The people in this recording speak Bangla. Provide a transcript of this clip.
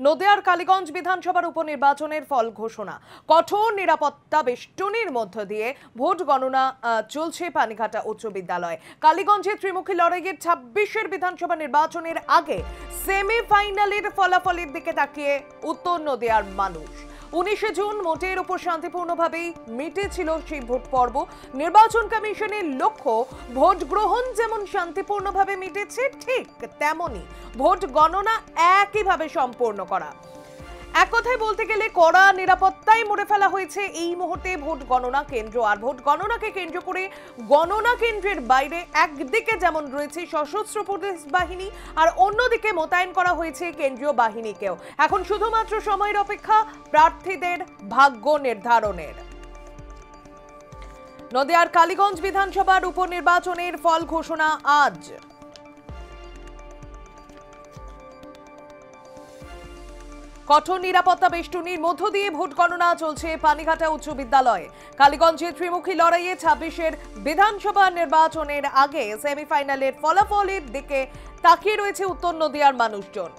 নদিয়ার কালীগঞ্জ বিধানসভার উপনির্বাচনের ফল ঘোষণা। কঠোর নিরাপত্তা বেষ্টনীর মধ্য দিয়ে ভোট গণনা চলছে পানিঘাটা উচ্চ বিদ্যালয়ে। কালীগঞ্জে ত্রিমুখী লড়াইয়ের 26-এর বিধানসভা নির্বাচনের আগে সেমিফাইনালের ফলাফলের দিকে তাকিয়ে উত্তর নদিয়ার মানুষ। 19 জুন মোটের উপর শান্তিপূর্ণভাবেই মিটেছিল সেই ভোট পর্ব। নির্বাচন কমিশনের লক্ষ্য ভোট গ্রহণ যেমন শান্তিপূর্ণভাবে মিটেছে, ঠিক তেমনি ভোট গণনা একইভাবে সম্পূর্ণ করা। এক কথায় বলতে গেলে কড়া নিরাপত্তায় মুড়ে ফেলা হয়েছে এই মুহূর্তে ভোট গণনা কেন্দ্র। আর ভোট গণনাকে কেন্দ্র করে গণনা কেন্দ্রের বাইরে একদিকে যেমন রয়েছে সশস্ত্র পুলিশ বাহিনী, আর অন্যদিকে মোতায়েন করা হয়েছে কেন্দ্রীয় বাহিনীকেও। এখন শুধুমাত্র সময়ের অপেক্ষা প্রার্থীদের ভাগ্য নির্ধারণের। নদিয়ার কালীগঞ্জ বিধানসভার উপনির্বাচনের ফল ঘোষণা আজ। কঠোর নিরাপত্তা বেষ্টনীর মধ্য দিয়ে ভোট গণনা চলছে পানিঘাটা উচ্চ বিদ্যালয়ে। কালীগঞ্জে ত্রিমুখী লড়াইয়ে 26-এর বিধানসভা নির্বাচনের আগে সেমিফাইনালের ফলাফলের দিকে তাকিয়ে রয়েছে উত্তর নদিয়ার মানুষজন।